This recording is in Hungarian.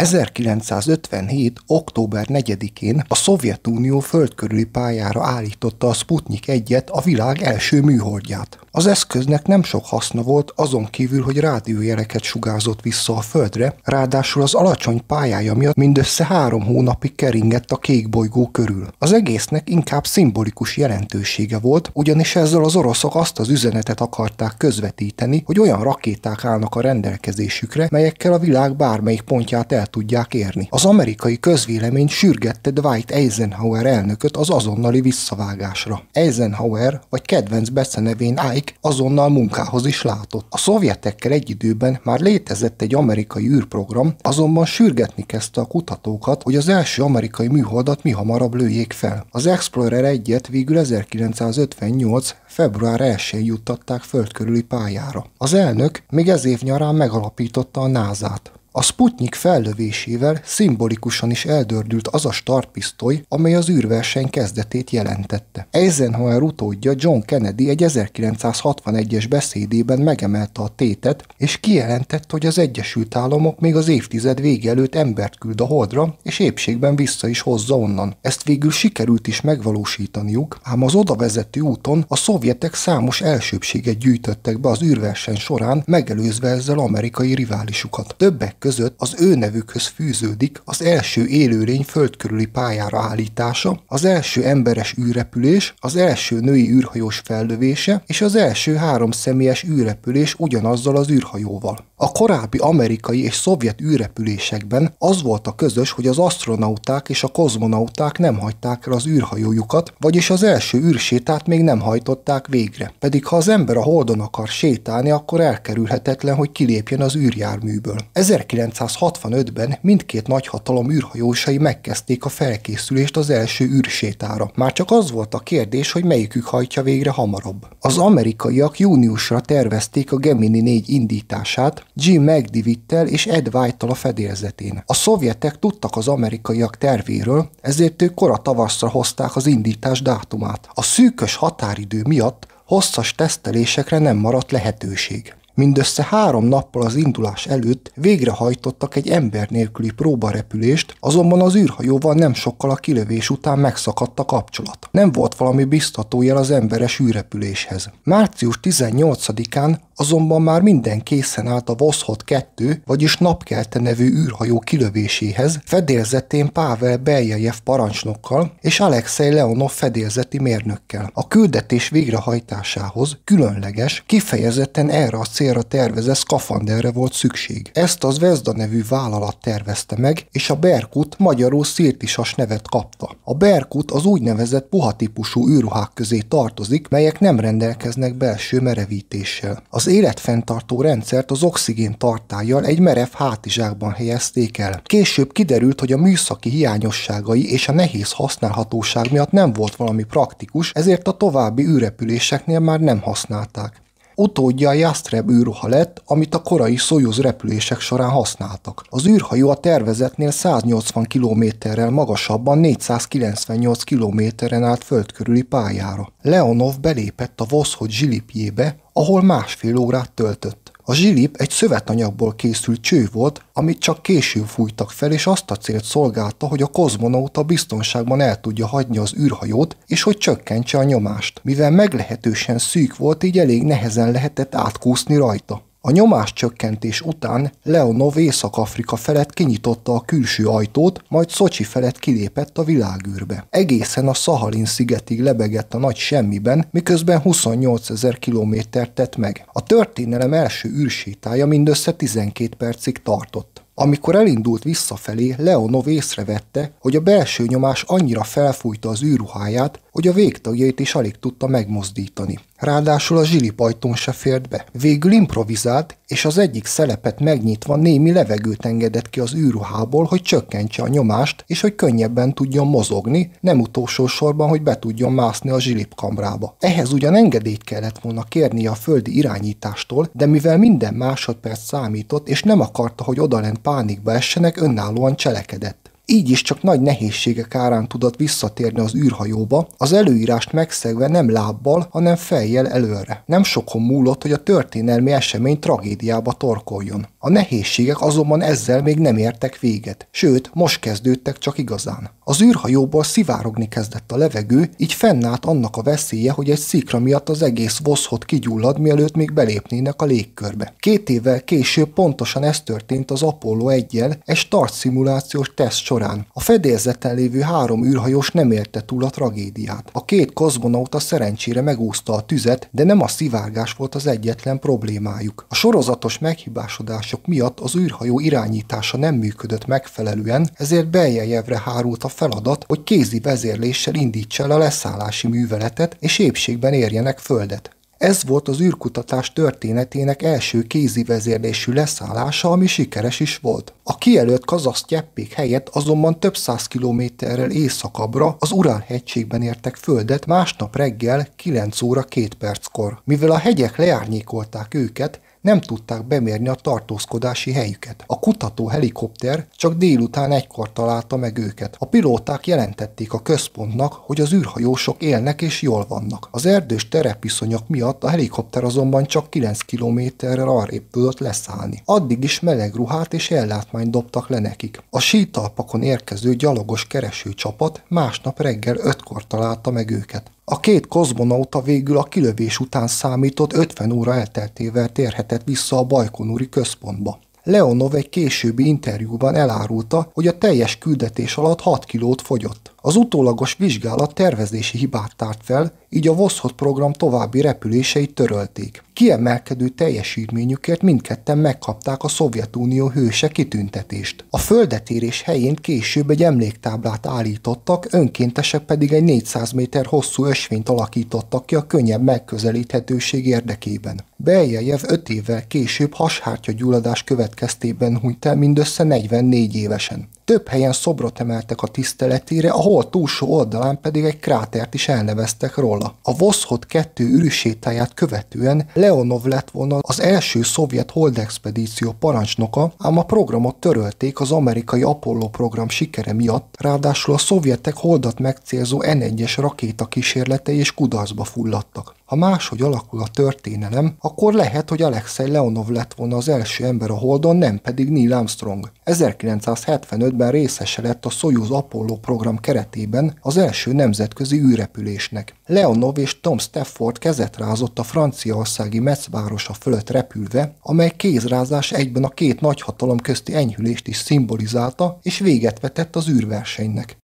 1957. október 4-én a Szovjetunió földkörüli pályára állította a Sputnik 1-et, a világ első műholdját. Az eszköznek nem sok haszna volt, azon kívül, hogy rádiójeleket sugárzott vissza a Földre, ráadásul az alacsony pályája miatt mindössze 3 hónapig keringett a kék bolygó körül. Az egésznek inkább szimbolikus jelentősége volt, ugyanis ezzel az oroszok azt az üzenetet akarták közvetíteni, hogy olyan rakéták állnak a rendelkezésükre, melyekkel a világ bármelyik pontját el tudják érni. Az amerikai közvélemény sürgette Dwight Eisenhower elnököt az azonnali visszavágásra. Eisenhower, vagy kedvenc becenevén Ike, azonnal munkához is látott. A szovjetekkel egy időben már létezett egy amerikai űrprogram, azonban sürgetni kezdte a kutatókat, hogy az első amerikai műholdat mihamarabb lőjék fel. Az Explorer 1-et végül 1958. február 1-én juttatták földkörüli pályára. Az elnök még ez év nyarán megalapította a NASA-t. A Sputnik fellövésével szimbolikusan is eldördült az a startpisztoly, amely az űrverseny kezdetét jelentette. Eisenhower utódja John Kennedy egy 1961-es beszédében megemelte a tétet, és kijelentette, hogy az Egyesült Államok még az évtized vége előtt embert küld a Holdra, és épségben vissza is hozza onnan. Ezt végül sikerült is megvalósítaniuk, ám az oda vezető úton a szovjetek számos elsőbbséget gyűjtöttek be az űrverseny során, megelőzve ezzel amerikai riválisukat. Többek között az ő nevükhöz fűződik az első élőlény földkörüli pályára állítása, az első emberes űrrepülés, az első női űrhajós fellövése és az első 3 személyes űrrepülés ugyanazzal az űrhajóval. A korábbi amerikai és szovjet űrrepülésekben az volt a közös, hogy az asztronauták és a kozmonauták nem hagyták el az űrhajójukat, vagyis az első űrsétát még nem hajtották végre. Pedig ha az ember a Holdon akar sétálni, akkor elkerülhetetlen, hogy kilépjen az űrjárműből. 1965-ben mindkét nagyhatalom űrhajósai megkezdték a felkészülést az első űrsétára. Már csak az volt a kérdés, hogy melyikük hajtja végre hamarabb. Az amerikaiak júniusra tervezték a Gemini 4 indítását, Jim McDivitt-tel és Ed White-tal a fedélzetén. A szovjetek tudtak az amerikaiak tervéről, ezért ők kora tavaszra hozták az indítás dátumát. A szűkös határidő miatt hosszas tesztelésekre nem maradt lehetőség. Mindössze 3 nappal az indulás előtt végrehajtottak egy ember nélküli próbarepülést, azonban az űrhajóval nem sokkal a kilövés után megszakadt a kapcsolat. Nem volt valami biztató jel az emberes űrrepüléshez. Március 18-án azonban már minden készen állt a Voskhod 2, vagyis Napkelte nevű űrhajó kilövéséhez, fedélzetén Pavel Beljajev parancsnokkal és Alexei Leonov fedélzeti mérnökkel. A küldetés végrehajtásához különleges, kifejezetten erre a célra tervezett szkafanderre volt szükség. Ezt az Zvezda nevű vállalat tervezte meg, és a Berkut magyarul szirtisas nevet kapta. A Berkut az úgynevezett puha típusú űrruhák közé tartozik, melyek nem rendelkeznek belső merevítéssel. Az életfenntartó rendszert az oxigén tartállyal egy merev hátizsákban helyezték el. Később kiderült, hogy a műszaki hiányosságai és a nehéz használhatóság miatt nem volt valami praktikus, ezért a további űrrepüléseknél már nem használták. Utódja a Jastreb űrruha lett, amit a korai Szojuz repülések során használtak. Az űrhajó a tervezetnél 180 km-rel magasabban 498 km-en állt földkörüli pályára. Leonov belépett a Voskhod zsilipjébe, ahol 1,5 órát töltött. A zsilip egy szövetanyagból készült cső volt, amit csak később fújtak fel, és azt a célt szolgálta, hogy a kozmonauta biztonságban el tudja hagyni az űrhajót, és hogy csökkentse a nyomást. Mivel meglehetősen szűk volt, így elég nehezen lehetett átkúszni rajta. A nyomáscsökkentés után Leonov Észak-Afrika felett kinyitotta a külső ajtót, majd Szocsi felett kilépett a világűrbe. Egészen a Szahalin szigetig lebegett a nagy semmiben, miközben 28 000 kilométert tett meg. A történelem első űrsétája mindössze 12 percig tartott. Amikor elindult visszafelé, Leonov észrevette, hogy a belső nyomás annyira felfújta az űrruháját, hogy a végtagjait is alig tudta megmozdítani. Ráadásul a zsilipajtón se fért be. Végül improvizált, és az egyik szelepet megnyitva némi levegőt engedett ki az űrruhából, hogy csökkentse a nyomást, és hogy könnyebben tudjon mozogni, nem utolsó sorban, hogy be tudjon mászni a zsilipkamrába. Ehhez ugyan engedélyt kellett volna kérnie a földi irányítástól, de mivel minden másodperc számított, és nem akarta, hogy odalent pánikba essenek, önállóan cselekedett. Így is csak nagy nehézségek árán tudott visszatérni az űrhajóba, az előírást megszegve nem lábbal, hanem fejjel előre. Nem sokon múlott, hogy a történelmi esemény tragédiába torkoljon. A nehézségek azonban ezzel még nem értek véget, sőt, most kezdődtek csak igazán. Az űrhajóból szivárogni kezdett a levegő, így fennállt annak a veszélye, hogy egy szikra miatt az egész Voszhod kigyullad, mielőtt még belépnének a légkörbe. 2 évvel később pontosan ez történt az Apollo 1-jel egy start szimulációs teszt során. A fedélzeten lévő 3 űrhajós nem élte túl a tragédiát. A 2 kozmonauta szerencsére megúszta a tüzet, de nem a szivárgás volt az egyetlen problémájuk. A sorozatos meghibásodások miatt az űrhajó irányítása nem működött megfelelően, ezért Beljejevre hárult a feladat, hogy kézi vezérléssel indítsa el a leszállási műveletet, és épségben érjenek földet. Ez volt az űrkutatás történetének első kézi vezérlésű leszállása, ami sikeres is volt. A kijelölt Kazahsztyeppék helyett azonban több 100 kilométerrel északabbra az Urál-hegységben értek földet másnap reggel 9 óra 2 perckor. Mivel a hegyek leárnyékolták őket, nem tudták bemérni a tartózkodási helyüket. A kutató helikopter csak délután 1-kor találta meg őket. A pilóták jelentették a központnak, hogy az űrhajósok élnek és jól vannak. Az erdős terepviszonyok miatt a helikopter azonban csak 9 kilométerrel arrébb tudott leszállni. Addig is meleg ruhát és ellátmányt dobtak le nekik. A sítalpakon érkező gyalogos keresőcsapat másnap reggel 5-kor találta meg őket. A 2 kozmonauta végül a kilövés után számított 50 óra elteltével térhetett vissza a Bajkonuri központba. Leonov egy későbbi interjúban elárulta, hogy a teljes küldetés alatt 6 kilót fogyott. Az utólagos vizsgálat tervezési hibát tárt fel, így a Voszhod program további repüléseit törölték. Kiemelkedő teljesítményükért mindketten megkapták a Szovjetunió hőse kitüntetést. A földetérés helyén később egy emléktáblát állítottak, önkéntesek pedig egy 400 méter hosszú ösvényt alakítottak ki a könnyebb megközelíthetőség érdekében. Beljejev 5 évvel később hashártyagyulladás következtében hunyt el mindössze 44 évesen. Több helyen szobrot emeltek a tiszteletére, a hold túlsó oldalán pedig egy krátert is elneveztek róla. A Voszhod 2 űrsétáját követően Leonov lett volna az első szovjet holdexpedíció parancsnoka, ám a programot törölték az amerikai Apollo program sikere miatt, ráadásul a szovjetek holdat megcélzó N1-es rakéta kísérletei és kudarcba fulladtak. Ha máshogy alakul a történelem, akkor lehet, hogy Alexej Leonov lett volna az első ember a Holdon, nem pedig Neil Armstrong. 1975-ben részese lett a Szojuz Apollo program keretében az első nemzetközi űrrepülésnek. Leonov és Tom Stafford kezet rázott a franciaországi Metz városa fölött repülve, amely kézrázás egyben a 2 nagyhatalom közti enyhülést is szimbolizálta, és véget vetett az űrversenynek.